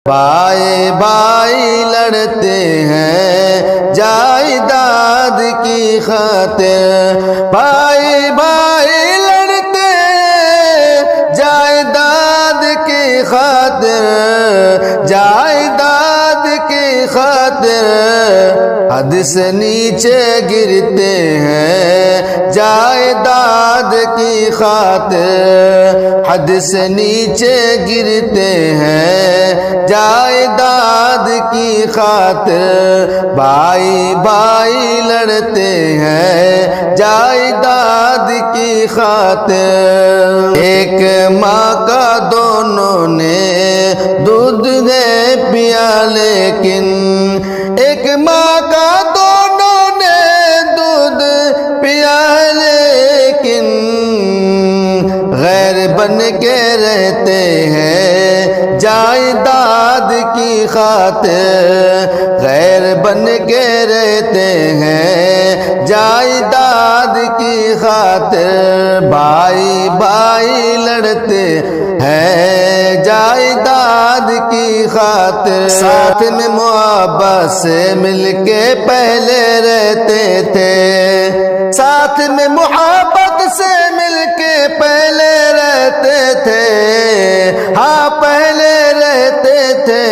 بھائی بھائی لڑتے ہیں جائیداد کی خاطر، بھائی بھائی لڑتے ہیں جائیداد کی خاطر، جائیداد کی خاطر حد سے نیچے گرتے ہیں جائیداد کی خاطر، حد سے نیچے گرتے ہیں جائیداد کی خاطر، بھائی بھائی لڑتے ہیں جائیداد کی خاطر۔ ایک ماں کا دونوں نے دودھ ہے پیا، لیکن ایک ماں کا دونوں نے دودھ پیا، لیکن غیر بن کے رہتے ہیں جائیداد کی خاطر، غیر بن کے رہتے ہیں جائیداد کی خاطر، بھائی بھائی لڑتے ہیں جائیداد کی خاطر۔ ساتھ میں محبت سے مل کے پہلے رہتے تھے، ساتھ میں محبت سے مل کے پہلے رہتے تھے، ہاں پہلے رہتے تھے،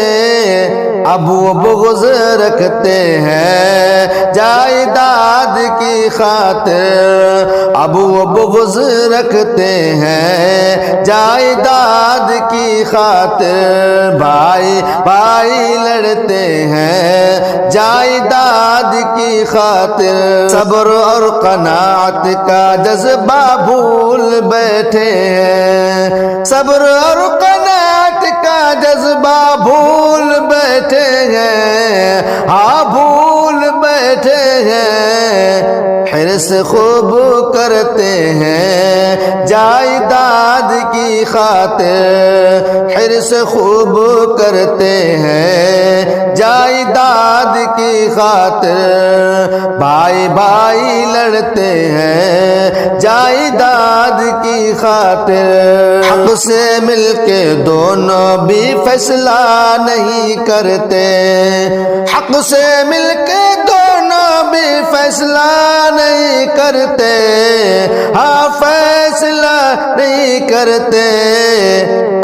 اب وہ بغض رکھتے ہیں جائیداد کی خاطر، اب وہ بغض رکھتے ہیں جائیداد کی خاطر، بھائی بھائی لڑتے ہیں جائیداد کی خاطر۔ صبر اور قناعت کا جذبہ بھول بیٹھے ہیں، صبر اور قناعت کا جذبہ بھول بیٹھے ہیں، ہاں بھول بیٹھے ہیں، حرص خوب کرتے ہیں جائیداد کی خاطر، حرص خوب کرتے ہیں جائیداد کی خاطر، بھائی بھائی لڑتے ہیں جائیداد کی خاطر۔ حق سے مل کے دونوں بھی فیصلہ نہیں کرتے، حق سے مل کے دونوں بھی فیصلہ نہیں کرتے، ہاں فیصلہ نہیں کرتے،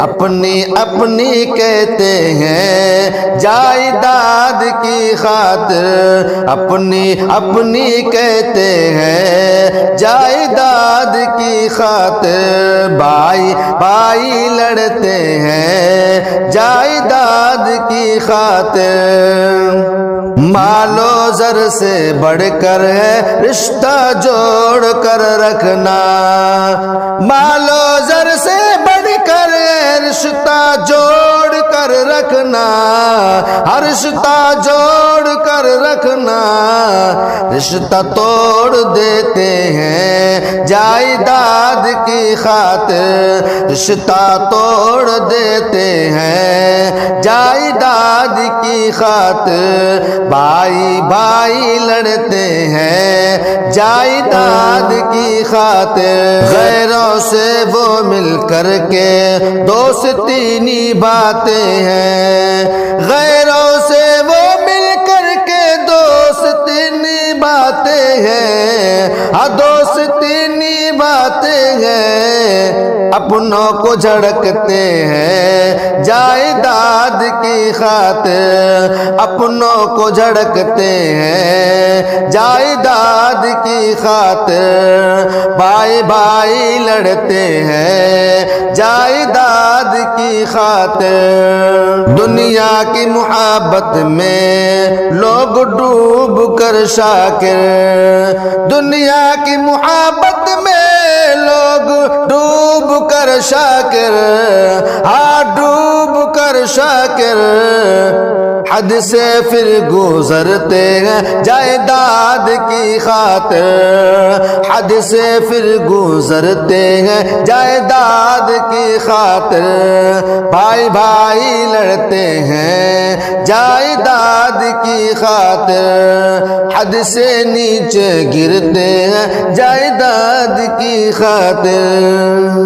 اپنی اپنی کہتے ہیں جائیداد کی خاطر، اپنی اپنی کہتے ہیں جائیداد کی خاطر، بھائی بھائی لڑتے ہیں جائیداد کی خاطر۔ مال و زر سے بڑھ کر ہے رشتہ جوڑ کر رکھنا، مال و زر سے بڑھ کر ہے رشتہ جوڑ کر رکھنا، ہر رشتہ جوڑ کر رکھنا، رشتہ توڑ دیتے ہیں جائیداد کی خاطر، رشتہ توڑ دیتے ہیں جائیداد کی خاطر، بھائی بھائی لڑتے ہیں جائیداد کی خاطر۔ غیروں سے وہ مل کر کے دوستی نبھاتے ہیں، غیروں سے وہ مل کر کے دوستی نبھاتے ہیں، ہاں دوستی نبھاتے ہیں، اپنوں کو جھڑکتے ہیں جائیداد کی خاطر، اپنوں کو جھڑکتے ہیں جائیداد کی خاطر، بھائی بھائی لڑتے ہیں جائیداد کی خاطر۔ دنیا کی محبت میں لوگ ڈوب کر شاکر، دنیا کی محبت میں لوگ ڈوب کر شاکر، ہاں ڈوب کر شاکر، حد سے پھر گزرتے ہیں جائیداد کی خاطر، حد سے پھر گزرتے ہیں جائیداد کی خاطر، بھائی بھائی لڑتے ہیں جائیداد کی خاطر، حد سے نیچے گرتے ہیں جائیداد کی خاطر۔